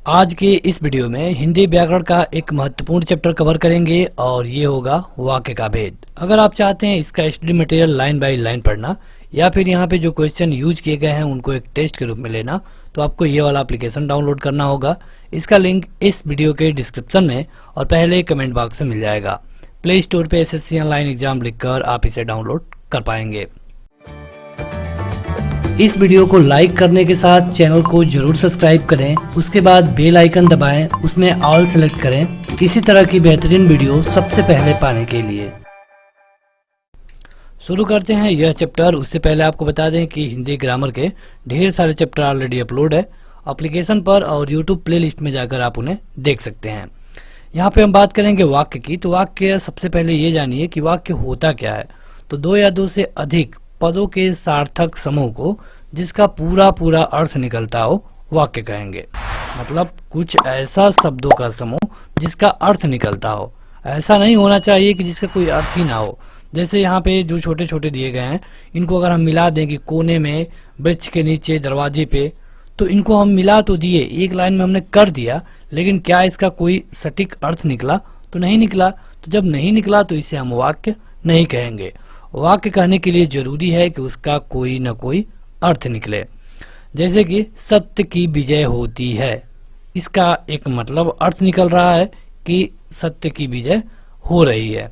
आज के इस वीडियो में हिंदी व्याकरण का एक महत्वपूर्ण चैप्टर कवर करेंगे और ये होगा वाक्य का भेद। अगर आप चाहते हैं इसका study material line by line पढ़ना या फिर यहाँ पे जो क्वेश्चन यूज किए गए हैं उनको एक टेस्ट के रूप में लेना, तो आपको ये वाला एप्लीकेशन डाउनलोड करना होगा। इसका लिंक इस वीडियो के डिस्क्रिप्शन में और पहले कमेंट बॉक्स में मिल जाएगा। प्ले स्टोर पे SSC ऑनलाइन एग्जाम लिखकर आप इसे डाउनलोड कर पाएंगे। इस वीडियो को लाइक करने के साथ चैनल को जरूर सब्सक्राइब करें, उसके बाद बेल आइकन दबाएं, उसमें ऑल सेलेक्ट करें इसी तरह की बेहतरीन वीडियो सबसे पहले पाने के लिए। शुरू करते हैं यह चैप्टर। उससे पहले आपको बता दें कि हिंदी ग्रामर के ढेर सारे चैप्टर ऑलरेडी अपलोड है एप्लीकेशन पर और यूट्यूब प्लेलिस्ट में जाकर आप उन्हें देख सकते हैं। यहाँ पे हम बात करेंगे वाक्य की। तो वाक्य, सबसे पहले ये जानिए कि वाक्य होता क्या है। तो दो या दो से अधिक पदों के सार्थक समूह को जिसका पूरा पूरा अर्थ निकलता हो वाक्य कहेंगे। मतलब कुछ ऐसा शब्दों का समूह जिसका अर्थ निकलता हो। ऐसा नहीं होना चाहिए कि जिसका कोई अर्थ ही ना हो। जैसे यहाँ पे जो छोटे छोटे दिए गए हैं, इनको अगर हम मिला दें कि कोने में, वृक्ष के नीचे, दरवाजे पे, तो इनको हम मिला तो दिए, एक लाइन में हमने कर दिया, लेकिन क्या इसका कोई सटीक अर्थ निकला? तो नहीं निकला। तो जब नहीं निकला तो इसे हम वाक्य नहीं कहेंगे। वाक्य कहने के लिए जरूरी है कि उसका कोई न कोई अर्थ निकले। जैसे कि सत्य की विजय होती है, इसका एक मतलब अर्थ निकल रहा है कि सत्य की विजय हो रही है।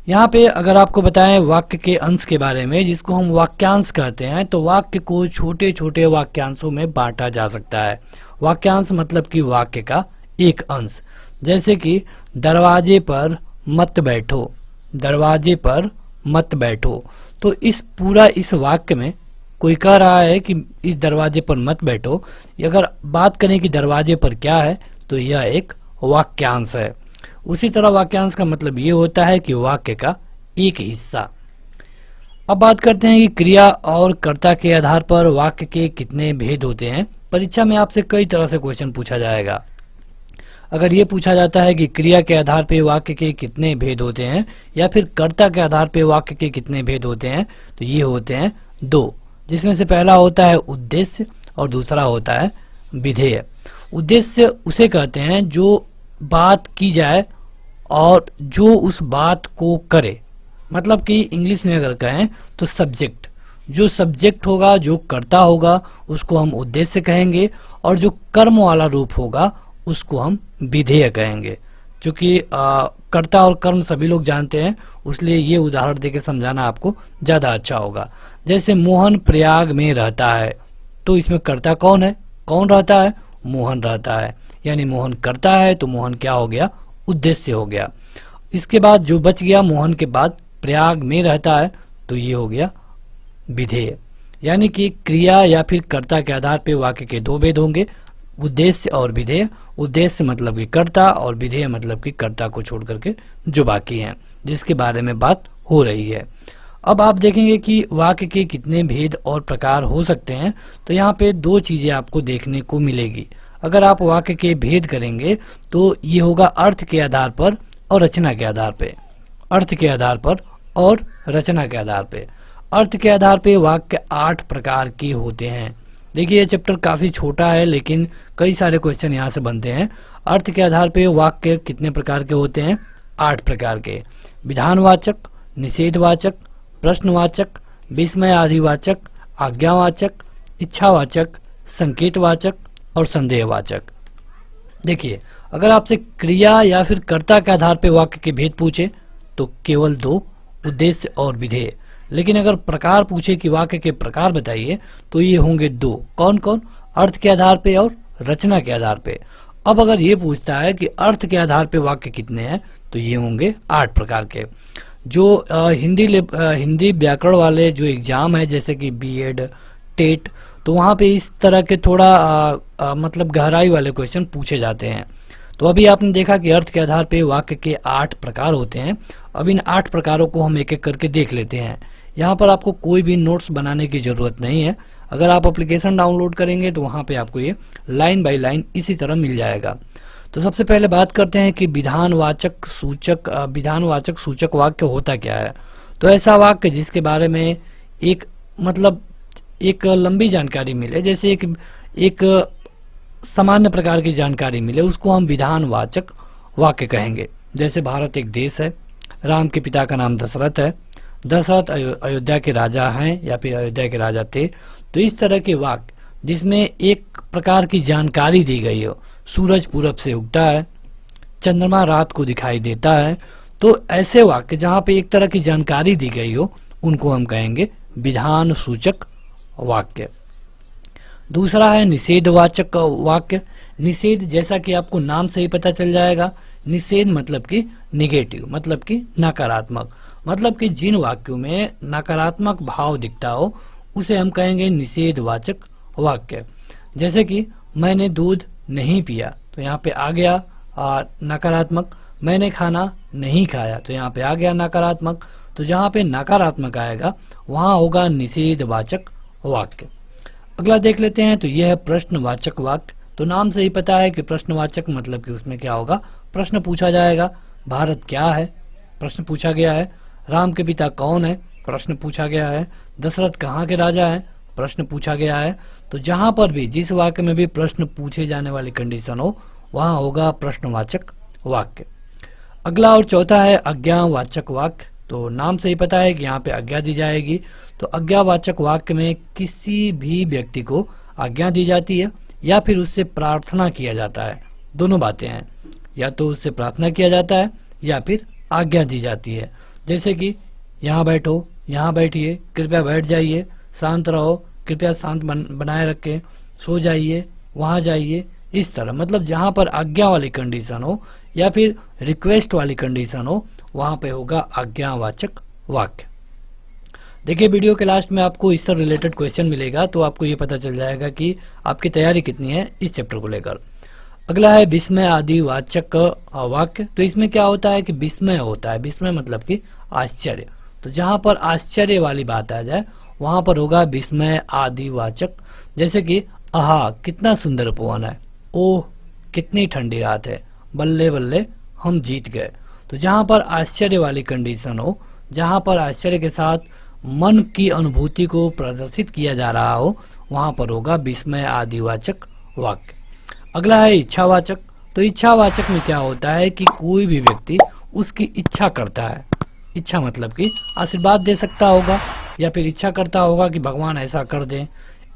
यहाँ पे अगर आपको बताएं वाक्य के अंश के बारे में, जिसको हम वाक्यांश कहते हैं, तो वाक्य को छोटे छोटे वाक्यांशों में बांटा जा सकता है। वाक्यांश मतलब कि वाक्य का एक अंश। जैसे कि दरवाजे पर मत बैठो, दरवाजे पर मत बैठो। तो इस वाक्य में कोई कह रहा है कि इस दरवाजे पर मत बैठो। अगर बात करें कि दरवाजे पर क्या है, तो यह एक वाक्यांश है। उसी तरह वाक्यांश का मतलब ये होता है कि वाक्य का एक हिस्सा। अब बात करते हैं कि क्रिया और कर्ता के आधार पर वाक्य के कितने भेद होते हैं। परीक्षा में आपसे कई तरह से क्वेश्चन पूछा जाएगा। अगर ये पूछा जाता है कि क्रिया के आधार पे वाक्य के कितने भेद होते हैं या फिर कर्ता के आधार पे वाक्य के कितने भेद होते हैं, तो ये होते हैं दो, जिसमें से पहला होता है उद्देश्य और दूसरा होता है विधेय। उद्देश्य उसे कहते हैं जो बात की जाए और जो उस बात को करे। मतलब कि इंग्लिश में अगर कहें तो सब्जेक्ट, जो सब्जेक्ट होगा, जो कर्ता होगा, उसको हम उद्देश्य कहेंगे, और जो कर्म वाला रूप होगा उसको हम विधेय कहेंगे। क्योंकि कर्ता और कर्म सभी लोग जानते हैं, इसलिए ये उदाहरण देके समझाना आपको ज्यादा अच्छा होगा। जैसे मोहन प्रयाग में रहता है, तो इसमें कर्ता कौन है? कौन रहता है? मोहन रहता है। यानी मोहन करता है तो मोहन क्या हो गया? उद्देश्य हो गया। इसके बाद जो बच गया, मोहन के बाद प्रयाग में रहता है, तो ये हो गया विधेय। यानी कि क्रिया या फिर कर्ता के आधार पे वाक्य के दो भेद होंगे, उद्देश्य और विधेय। उद्देश्य मतलब कि कर्ता और विधेय मतलब कि कर्ता को छोड़ करके जो बाकी हैं, जिसके बारे में बात हो रही है। अब आप देखेंगे कि वाक्य के कितने भेद और प्रकार हो सकते हैं। तो यहाँ पे दो चीजें आपको देखने को मिलेगी। अगर आप वाक्य के भेद करेंगे तो ये होगा अर्थ के आधार पर और रचना के आधार पे। अर्थ के आधार पर और रचना के आधार पे। अर्थ के आधार पे वाक्य 8 प्रकार के होते हैं। देखिए ये चैप्टर काफी छोटा है, लेकिन कई सारे क्वेश्चन यहाँ से बनते हैं। अर्थ के आधार पे वाक्य कितने प्रकार के होते हैं? 8 प्रकार के। विधानवाचक, निषेधवाचक, प्रश्नवाचक, विस्मय आदिवाचक, आज्ञावाचक, इच्छावाचक, संकेतवाचक और संदेहवाचक। देखिए अगर आपसे क्रिया या फिर कर्ता के आधार पे वाक्य के भेद पूछे तो केवल दो, उद्देश्य और विधेय। लेकिन अगर प्रकार पूछे कि वाक्य के प्रकार बताइए, तो ये होंगे दो। कौन कौन? अर्थ के आधार पे और रचना के आधार पे। अब अगर ये पूछता है कि अर्थ के आधार पे वाक्य कितने हैं, तो ये होंगे 8 प्रकार के। जो हिंदी व्याकरण वाले जो एग्जाम है, जैसे कि बीएड, टेट, तो वहाँ पे इस तरह के थोड़ा मतलब गहराई वाले क्वेश्चन पूछे जाते हैं। तो अभी आपने देखा कि अर्थ के आधार पे वाक्य के 8 प्रकार होते हैं। अब इन 8 प्रकारों को हम एक एक करके देख लेते हैं। यहाँ पर आपको कोई भी नोट्स बनाने की जरूरत नहीं है। अगर आप एप्लीकेशन डाउनलोड करेंगे तो वहाँ पे आपको ये लाइन बाय लाइन इसी तरह मिल जाएगा। तो सबसे पहले बात करते हैं कि विधानवाचक सूचक वाक्य होता क्या है। तो ऐसा वाक्य जिसके बारे में एक लंबी जानकारी मिले। जैसे एक सामान्य प्रकार की जानकारी मिले उसको हम विधानवाचक वाक्य कहेंगे। जैसे भारत एक देश है, राम के पिता का नाम दशरथ है, दशरथ अयोध्या के राजा हैं या फिर अयोध्या के राजा थे। तो इस तरह के वाक्य जिसमें एक प्रकार की जानकारी दी गई हो, सूरज पूरब से उगता है, चंद्रमा रात को दिखाई देता है, तो ऐसे वाक्य जहाँ पे एक तरह की जानकारी दी गई हो उनको हम कहेंगे विधान सूचक वाक्य। दूसरा है निषेधवाचक वाक्य। निषेध जैसा कि आपको नाम से ही पता चल जाएगा, निषेध मतलब कि निगेटिव, मतलब कि नकारात्मक, मतलब कि जिन वाक्यों में नकारात्मक भाव दिखता हो उसे हम कहेंगे निषेधवाचक वाक्य। जैसे कि मैंने दूध नहीं पिया, तो यहाँ पे आ गया नकारात्मक। मैंने खाना नहीं खाया, तो यहाँ पे आ गया नकारात्मक। तो जहाँ पे नकारात्मक आएगा वहाँ होगा निषेधवाचक वाक्य। अगला देख लेते हैं, तो यह है प्रश्नवाचक वाक्य। तो नाम से ही पता है कि प्रश्नवाचक मतलब कि उसमें क्या होगा, प्रश्न पूछा जाएगा। भारत क्या है, प्रश्न पूछा गया है। राम के पिता कौन है, प्रश्न पूछा गया है। दशरथ कहाँ के राजा हैं, प्रश्न पूछा गया है। तो जहां पर भी जिस वाक्य में भी प्रश्न पूछे जाने वाली कंडीशन हो वहां होगा प्रश्नवाचक वाक्य। अगला और चौथा है आज्ञावाचक वाक्य। तो नाम से ही पता है कि यहाँ पे आज्ञा दी जाएगी। तो आज्ञावाचक वाक्य में किसी भी व्यक्ति को आज्ञा दी जाती है या फिर उससे प्रार्थना किया जाता है। दोनों बातें हैं, या तो उससे प्रार्थना किया जाता है या फिर आज्ञा दी जाती है। जैसे कि यहाँ बैठो, यहाँ बैठिए, कृपया बैठ जाइए, शांत रहो, कृपया शांत बनाए रखें, सो जाइए, वहाँ जाइए। इस तरह मतलब जहाँ पर आज्ञा वाली कंडीशन हो या फिर रिक्वेस्ट वाली कंडीशन हो वहाँ पे होगा आज्ञावाचक वाक्य। देखिए वीडियो के लास्ट में आपको इससे रिलेटेड क्वेश्चन मिलेगा, तो आपको ये पता चल जाएगा कि आपकी तैयारी कितनी है इस चैप्टर को लेकर। अगला है विस्मय आदि वाचक वाक्य। तो इसमें क्या होता है कि विस्मय होता है, विस्मय मतलब कि आश्चर्य। तो जहां पर आश्चर्य वाली बात आ जाए वहां पर होगा विस्मय आदि वाचक। जैसे कि आहा कितना सुंदर पवन है, ओह कितनी ठंडी रात है, बल्ले बल्ले हम जीत गए। तो जहां पर आश्चर्य वाली कंडीशन हो, जहां पर आश्चर्य के साथ मन की अनुभूति को प्रदर्शित किया जा रहा हो वहां पर होगा विस्मय आदि वाचक वाक्य। अगला है इच्छावाचक। तो इच्छावाचक में क्या होता है कि कोई भी व्यक्ति उसकी इच्छा करता है। इच्छा मतलब कि आशीर्वाद दे सकता होगा या फिर इच्छा करता होगा कि भगवान ऐसा कर दें,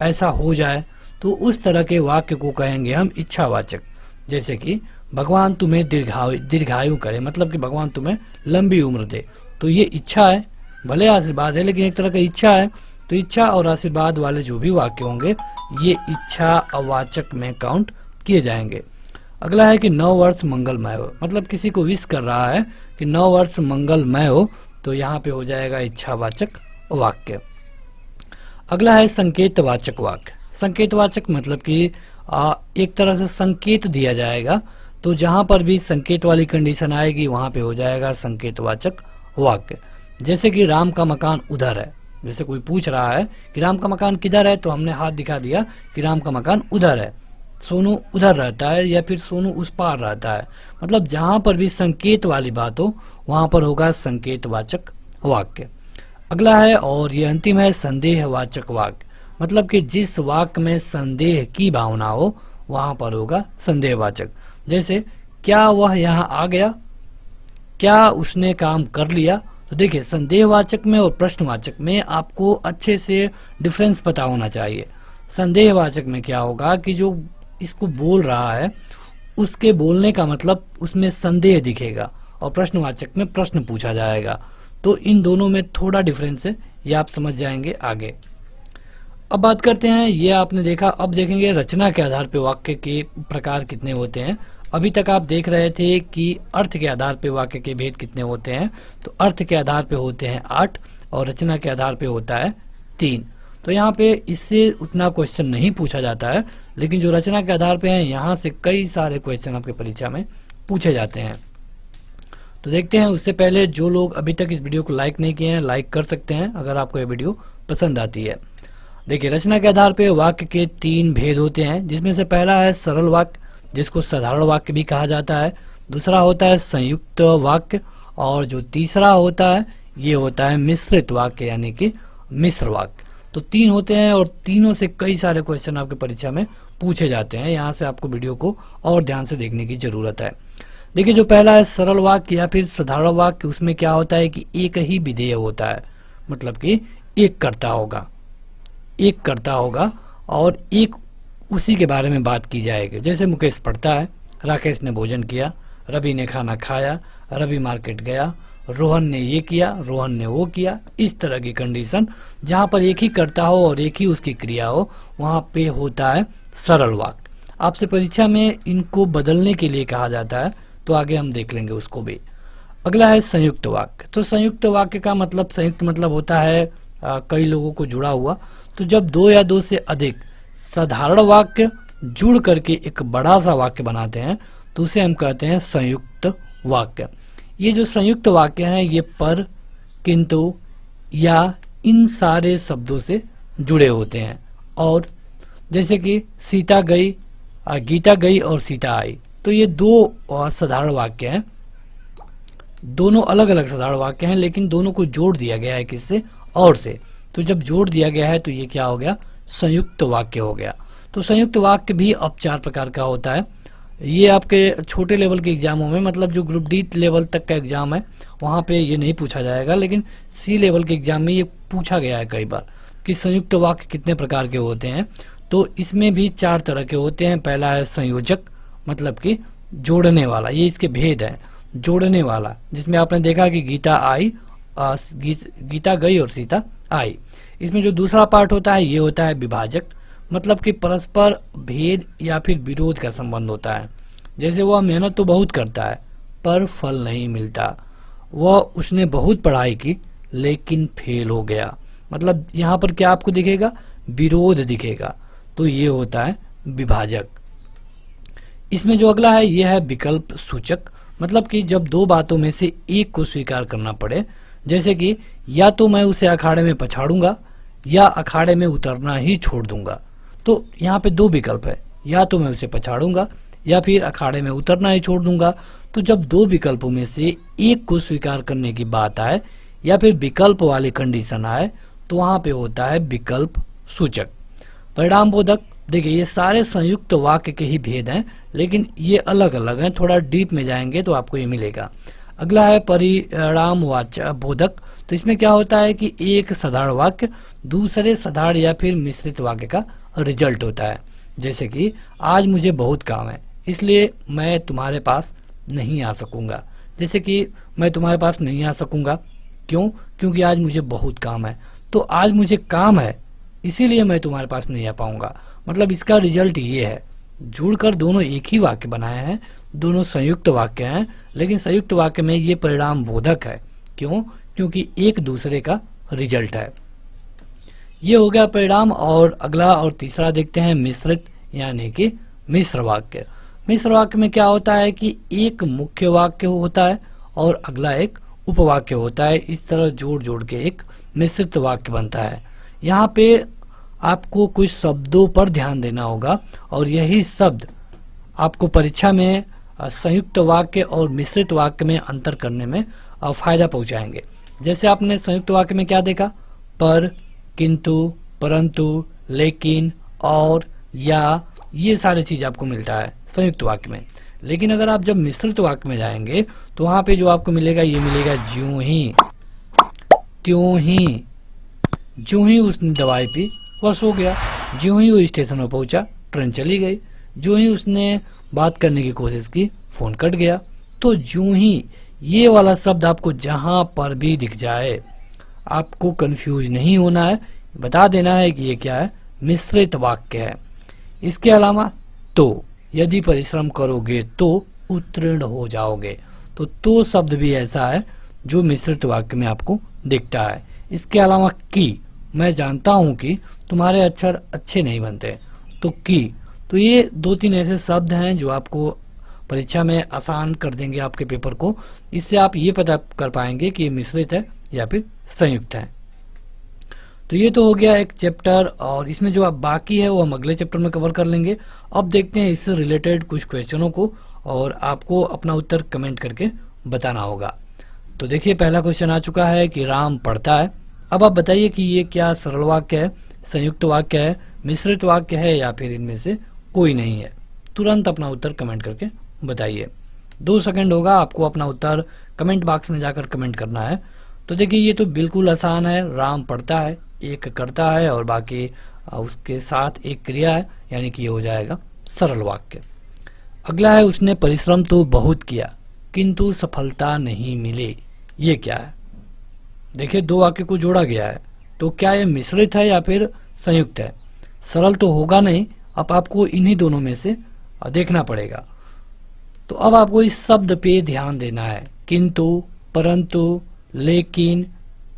ऐसा हो जाए। तो उस तरह के वाक्य को कहेंगे हम इच्छावाचक। जैसे कि भगवान तुम्हें दीर्घायु करे, मतलब कि भगवान तुम्हें लंबी उम्र दे। तो ये इच्छा है, भले आशीर्वाद है लेकिन एक तरह का इच्छा है। तो इच्छा और आशीर्वाद वाले जो भी वाक्य होंगे ये इच्छा अवाचक में काउंट किए जाएंगे। अगला है कि नव वर्ष मंगलमय हो, मतलब किसी को विश कर रहा है कि नव वर्ष मंगलमय हो, तो यहाँ पे हो जाएगा इच्छावाचक वाक्य। अगला है संकेतवाचक वाक्य। संकेतवाचक मतलब कि एक तरह से संकेत दिया जाएगा। तो जहां पर भी संकेत वाली कंडीशन आएगी वहां पे हो जाएगा संकेतवाचक वाक्य। जैसे कि राम का मकान उधर है, जैसे कोई पूछ रहा है कि राम का मकान किधर है, तो हमने हाथ दिखा दिया कि राम का मकान उधर है, सोनू उधर रहता है या फिर सोनू उस पार रहता है। मतलब जहां पर भी संकेत वाली बात हो वहां पर होगा संकेतवाचक वाक्य। अगला है और ये अंतिम है संदेहवाचक वाक्य। मतलब कि जिस वाक्य में संदेह की भावना हो वहां पर होगा संदेहवाचक। जैसे क्या वह यहाँ आ गया, क्या उसने काम कर लिया। तो देखिए संदेहवाचक में और प्रश्नवाचक में आपको अच्छे से डिफरेंस पता होना चाहिए। संदेहवाचक में क्या होगा कि जो इसको बोल रहा है उसके बोलने का मतलब उसमें संदेह दिखेगा, और प्रश्नवाचक में प्रश्न पूछा जाएगा। तो इन दोनों में थोड़ा डिफरेंस है, ये आप समझ जाएंगे आगे। अब बात करते हैं, ये आपने देखा, अब देखेंगे रचना के आधार पे वाक्य के प्रकार कितने होते हैं। अभी तक आप देख रहे थे कि अर्थ के आधार पे वाक्य के भेद कितने होते हैं। तो अर्थ के आधार पे होते हैं 8 और रचना के आधार पे होता है 3। तो यहाँ पे इससे उतना क्वेश्चन नहीं पूछा जाता है, लेकिन जो रचना के आधार पे हैं यहाँ से कई सारे क्वेश्चन आपके परीक्षा में पूछे जाते हैं। तो देखते हैं, उससे पहले जो लोग अभी तक इस वीडियो को लाइक नहीं किए हैं लाइक कर सकते हैं अगर आपको ये वीडियो पसंद आती है। देखिए रचना के आधार पे वाक्य के 3 भेद होते हैं, जिसमें से पहला है सरल वाक्य जिसको साधारण वाक्य भी कहा जाता है। दूसरा होता है संयुक्त वाक्य, और जो तीसरा होता है ये होता है मिश्रित वाक्य यानी कि मिश्र वाक्य। तो 3 होते हैं और तीनों से कई सारे क्वेश्चन आपके परीक्षा में पूछे जाते हैं। यहाँ से आपको वीडियो को और ध्यान से देखने की जरूरत है। देखिए जो पहला है सरल वाक्य या फिर साधारण वाक्य, उसमें क्या होता है कि एक ही विधेय होता है, मतलब कि एक कर्ता होगा और एक उसी के बारे में बात की जाएगी। जैसे मुकेश पढ़ता है, राकेश ने भोजन किया, रवि ने खाना खाया, रवि मार्केट गया, रोहन ने ये किया, रोहन ने वो किया। इस तरह की कंडीशन जहाँ पर एक ही कर्ता हो और एक ही उसकी क्रिया हो, वहाँ पे होता है सरल वाक्य। आपसे परीक्षा में इनको बदलने के लिए कहा जाता है, तो आगे हम देख लेंगे उसको भी। अगला है संयुक्त वाक्य। तो संयुक्त वाक्य का मतलब, संयुक्त मतलब होता है कई लोगों को जुड़ा हुआ। तो जब दो या दो से अधिक साधारण वाक्य जुड़ करके एक बड़ा सा वाक्य बनाते हैं, तो उसे हम कहते हैं संयुक्त वाक्य। ये जो संयुक्त वाक्य हैं, ये पर, किंतु, या इन सारे शब्दों से जुड़े होते हैं। और जैसे कि सीता गई, गीता गई और सीता आई, तो ये दो साधारण वाक्य हैं, दोनों अलग अलग साधारण वाक्य हैं, लेकिन दोनों को जोड़ दिया गया है किससे, और से। तो जब जोड़ दिया गया है तो ये क्या हो गया, संयुक्त वाक्य हो गया। तो संयुक्त वाक्य भी अब 4 प्रकार का होता है। ये आपके छोटे लेवल के एग्जामों में, मतलब जो ग्रुप डी लेवल तक का एग्जाम है, वहाँ पे ये नहीं पूछा जाएगा, लेकिन सी लेवल के एग्जाम में ये पूछा गया है कई बार कि संयुक्त वाक्य कितने प्रकार के होते हैं। तो इसमें भी 4 तरह के होते हैं। पहला है संयोजक, मतलब कि जोड़ने वाला, ये इसके भेद है। जोड़ने वाला, जिसमें आपने देखा कि गीता आई, गीता गई और सीता आई। इसमें जो दूसरा पार्ट होता है, ये होता है विभाजक, मतलब कि परस्पर भेद या फिर विरोध का संबंध होता है। जैसे वह मेहनत तो बहुत करता है पर फल नहीं मिलता, वह उसने बहुत पढ़ाई की लेकिन फेल हो गया। मतलब यहाँ पर क्या आपको दिखेगा, विरोध दिखेगा। तो ये होता है विभाजक। इसमें जो अगला है, ये है विकल्प सूचक, मतलब कि जब दो बातों में से एक को स्वीकार करना पड़े। जैसे कि या तो मैं उसे अखाड़े में पछाड़ूंगा या अखाड़े में उतरना ही छोड़ दूंगा। तो यहाँ पे 2 विकल्प है, या तो मैं उसे पछाड़ूंगा या फिर अखाड़े में उतरना ही छोड़ दूंगा। तो जब 2 विकल्पों में से एक को स्वीकार करने की बात आए या फिर विकल्प वाली कंडीशन आए, तो वहां पे होता है विकल्प सूचक। परिणाम बोधक, देखिए ये सारे संयुक्त वाक्य के ही भेद हैं, लेकिन ये अलग अलग हैं। थोड़ा डीप में जाएंगे तो आपको ये मिलेगा। अगला है परिणामवाचक बोधक। तो इसमें क्या होता है कि एक साधारण वाक्य दूसरे साधारण या फिर मिश्रित वाक्य का रिजल्ट होता है। जैसे कि आज मुझे बहुत काम है इसलिए मैं तुम्हारे पास नहीं आ सकूंगा। जैसे कि मैं तुम्हारे पास नहीं आ सकूंगा क्यों, क्योंकि आज मुझे बहुत काम है। तो आज मुझे काम है इसीलिए मैं तुम्हारे पास नहीं आ पाऊंगा। मतलब इसका रिजल्ट ये है। जुड़कर दोनों एक ही वाक्य बनाए हैं, दोनों संयुक्त वाक्य हैं, लेकिन संयुक्त वाक्य में ये परिणाम बोधक है। क्यों, क्योंकि एक दूसरे का रिजल्ट है। ये हो गया परिणाम। और अगला और तीसरा देखते हैं मिश्रित, यानी कि मिश्र वाक्य। मिश्र वाक्य में क्या होता है कि एक मुख्य वाक्य होता है और अगला एक उपवाक्य होता है। इस तरह जोड़ जोड़ के एक मिश्रित वाक्य बनता है। यहाँ पे आपको कुछ शब्दों पर ध्यान देना होगा और यही शब्द आपको परीक्षा में संयुक्त वाक्य और मिश्रित वाक्य में अंतर करने में फायदा पहुंचाएंगे। जैसे आपने संयुक्त वाक्य में क्या देखा, पर, किंतु, परंतु, लेकिन, और, या, ये सारी चीज आपको मिलता है संयुक्त वाक्य में। लेकिन अगर आप जब मिश्रित वाक्य में जाएंगे तो वहां पे जो आपको मिलेगा, ये मिलेगा ज्यों ही, त्यों ही, ज्यों ही उसने दवाई पी वह सो गया, ज्यों ही वो स्टेशन में पहुंचा ट्रेन चली गई, ज्यों ही उसने बात करने की कोशिश की फोन कट गया। तो ज्यों ही ये वाला शब्द आपको जहां पर भी दिख जाए, आपको कंफ्यूज नहीं होना है, बता देना है कि ये क्या है, मिश्रित वाक्य है। इसके अलावा तो, यदि परिश्रम करोगे तो उत्तीर्ण हो जाओगे। तो शब्द भी ऐसा है जो मिश्रित वाक्य में आपको दिखता है। इसके अलावा की, मैं जानता हूं कि तुम्हारे अक्षर अच्छे नहीं बनते, तो की। तो ये 2-3 ऐसे शब्द हैं जो आपको परीक्षा में आसान कर देंगे आपके पेपर को। इससे आप ये पता कर पाएंगे कि ये मिश्रित है या फिर संयुक्त है। तो ये तो हो गया एक चैप्टर, और इसमें जो अब बाकी है वो हम अगले चैप्टर में कवर कर लेंगे। अब देखते हैं इससे रिलेटेड कुछ क्वेश्चनों को, और आपको अपना उत्तर कमेंट करके बताना होगा। तो देखिए पहला क्वेश्चन आ चुका है कि राम पढ़ता है। अब आप बताइए कि ये क्या सरल वाक्य है, संयुक्त वाक्य है, मिश्रित वाक्य है, या फिर इनमें से कोई नहीं है। तुरंत अपना उत्तर कमेंट करके बताइए। 2 सेकंड होगा, आपको अपना उत्तर कमेंट बॉक्स में जाकर कमेंट करना है। तो देखिए ये तो बिल्कुल आसान है। राम पढ़ता है, एक करता है और बाकी उसके साथ एक क्रिया है, यानी कि ये हो जाएगा सरल वाक्य। अगला है उसने परिश्रम तो बहुत किया किंतु सफलता नहीं मिली। ये क्या है? देखिए 2 वाक्य को जोड़ा गया है, तो क्या ये मिश्रित है या फिर संयुक्त है? सरल तो होगा नहीं। अब आपको इन्हीं दोनों में से देखना पड़ेगा। तो अब आपको इस शब्द पे ध्यान देना है। किंतु, परंतु, लेकिन,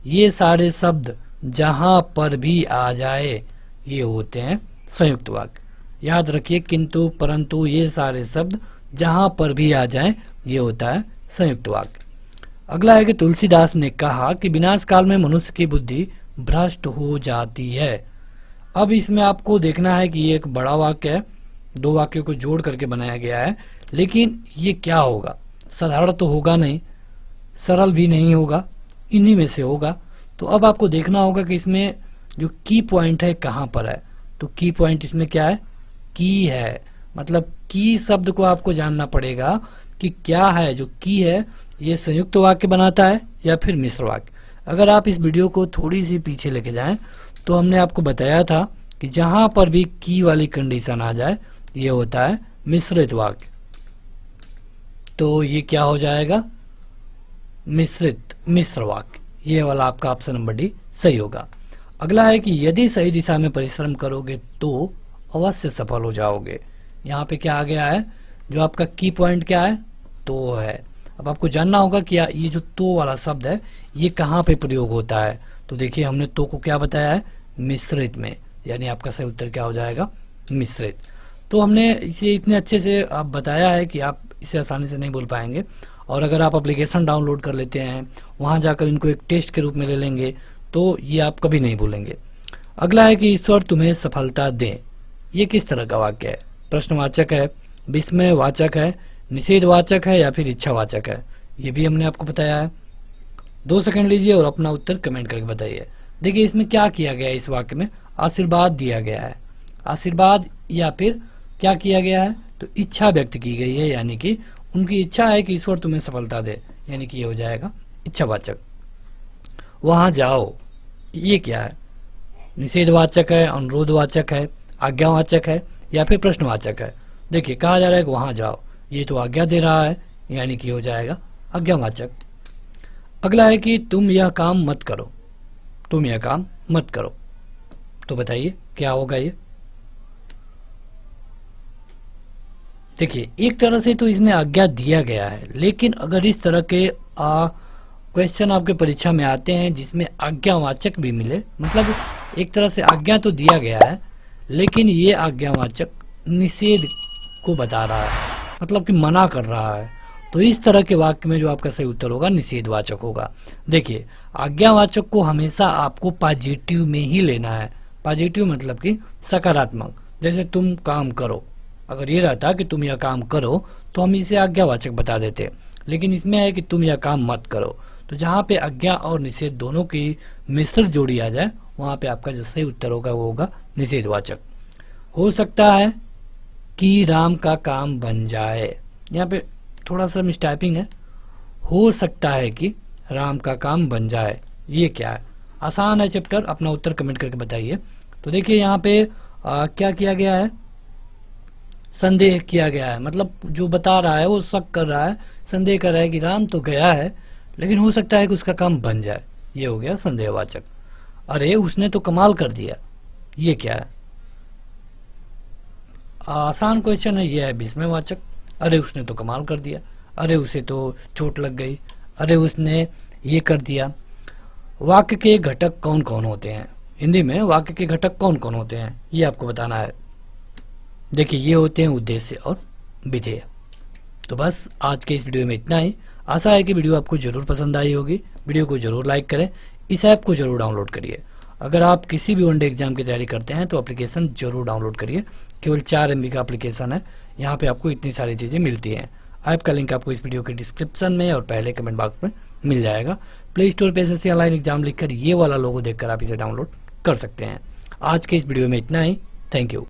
ये सारे शब्द जहां पर भी आ जाए ये होते हैं संयुक्त वाक्य। याद रखिए, किंतु, परंतु, ये सारे शब्द जहां पर भी आ जाए ये होता है संयुक्त वाक्य। अगला है कि तुलसीदास ने कहा कि विनाश काल में मनुष्य की बुद्धि भ्रष्ट हो जाती है। अब इसमें आपको देखना है कि ये एक बड़ा वाक्य है, 2 वाक्यों को जोड़ करके बनाया गया है, लेकिन ये क्या होगा? साधारण तो होगा नहीं, सरल भी नहीं होगा, इन्हीं में से होगा। तो अब आपको देखना होगा कि इसमें जो की पॉइंट है कहाँ पर है। तो की पॉइंट इसमें क्या है? की है। मतलब की शब्द को आपको जानना पड़ेगा कि क्या है। जो की है ये संयुक्त वाक्य बनाता है या फिर मिश्र वाक्य। अगर आप इस वीडियो को थोड़ी सी पीछे लेके जाएं तो हमने आपको बताया था कि जहां पर भी की वाली कंडीशन आ जाए ये होता है मिश्रित वाक्य। तो ये क्या हो जाएगा? मिश्र वाक्य। ये वाला आपका ऑप्शन नंबर डी सही होगा। अगला है कि यदि सही दिशा में परिश्रम करोगे तो अवश्य सफल हो जाओगे। यहाँ पे क्या आ गया है? जो आपका की पॉइंट क्या है? तो है। अब आपको जानना होगा कि ये जो तो वाला शब्द है ये कहाँ पे प्रयोग होता है। तो देखिए हमने तो को क्या बताया है? मिश्रित में, यानी आपका सही उत्तर क्या हो जाएगा? मिश्रित। तो हमने इसे इतने अच्छे से आप बताया है कि आप इसे आसानी से नहीं बोल पाएंगे। और अगर आप एप्लीकेशन डाउनलोड कर लेते हैं, वहाँ जाकर इनको एक टेस्ट के रूप में ले लेंगे, तो ये आप कभी नहीं भूलेंगे। अगला है कि ईश्वर तुम्हें सफलता दे। ये किस तरह का वाक्य है? प्रश्नवाचक है, विस्मयवाचक है, निषेधवाचक है या फिर इच्छावाचक है? ये भी हमने आपको बताया है। 2 सेकंड लीजिए और अपना उत्तर कमेंट करके बताइए। देखिए इसमें क्या किया गया है? इस वाक्य में आशीर्वाद दिया गया है। आशीर्वाद या फिर क्या किया गया है? तो इच्छा व्यक्त की गई है, यानी कि उनकी इच्छा है कि ईश्वर तुम्हें सफलता दे, यानी कि ये हो जाएगा इच्छावाचक। वहां जाओ, ये क्या है? निषेधवाचक है, अनुरोधवाचक है, आज्ञावाचक है या फिर प्रश्नवाचक है? देखिए कहा जा रहा है कि वहां जाओ, ये तो आज्ञा दे रहा है, यानी कि हो जाएगा आज्ञावाचक। अगला है कि तुम यह काम मत करो। तुम यह काम मत करो, तो बताइए क्या होगा ये? देखिए एक तरह से तो इसमें आज्ञा दिया गया है, लेकिन अगर इस तरह के क्वेश्चन आपके परीक्षा में आते हैं जिसमें आज्ञावाचक भी मिले, मतलब एक तरह से आज्ञा तो दिया गया है लेकिन ये आज्ञावाचक निषेध को बता रहा है, मतलब कि मना कर रहा है, तो इस तरह के वाक्य में जो आपका सही उत्तर होगा निषेधवाचक होगा। देखिए आज्ञावाचक को हमेशा आपको पॉजिटिव में ही लेना है। पॉजिटिव मतलब कि सकारात्मक। जैसे तुम काम करो, अगर ये रहता कि तुम यह काम करो तो हम इसे आज्ञावाचक बता देते, लेकिन इसमें है कि तुम यह काम मत करो। तो जहाँ पे आज्ञा और निषेध दोनों की मिश्रित जोड़ी आ जाए वहाँ पे आपका जो सही उत्तर होगा वो होगा निषेधवाचक। हो सकता है कि राम का काम बन जाए, यहाँ पे थोड़ा सा मिसटाइपिंग है। हो सकता है कि राम का काम बन जाए, ये क्या है? आसान है चैप्टर, अपना उत्तर कमेंट करके बताइए। तो देखिए यहाँ पे क्या किया गया है? संदेह किया गया है, मतलब जो बता रहा है वो शक कर रहा है, संदेह कर रहा है कि राम तो गया है लेकिन हो सकता है कि उसका काम बन जाए, ये हो गया संदेहवाचक। अरे उसने तो कमाल कर दिया, ये क्या है? आसान क्वेश्चन है, ये है विस्मयवाचक। अरे उसने तो कमाल कर दिया, अरे उसे तो चोट लग गई, अरे उसने ये कर दिया। वाक्य के घटक कौन कौन होते हैं? हिंदी में वाक्य के घटक कौन कौन होते हैं ये आपको बताना है। देखिए ये होते हैं उद्देश्य और विधेय। तो बस आज के इस वीडियो में इतना ही। आशा है कि वीडियो आपको जरूर पसंद आई होगी। वीडियो को जरूर लाइक करें, इस ऐप को जरूर डाउनलोड करिए। अगर आप किसी भी वनडे एग्जाम की तैयारी करते हैं तो एप्लीकेशन जरूर डाउनलोड करिए। केवल 4 MB का एप्लीकेशन है, यहाँ पे आपको इतनी सारी चीज़ें मिलती हैं। ऐप का लिंक आपको इस वीडियो के डिस्क्रिप्शन में और पहले कमेंट बॉक्स में मिल जाएगा। प्ले स्टोर पर SSC ऑनलाइन एग्जाम लिखकर ये वाला लोगो देखकर आप इसे डाउनलोड कर सकते हैं। आज के इस वीडियो में इतना ही। Thank you.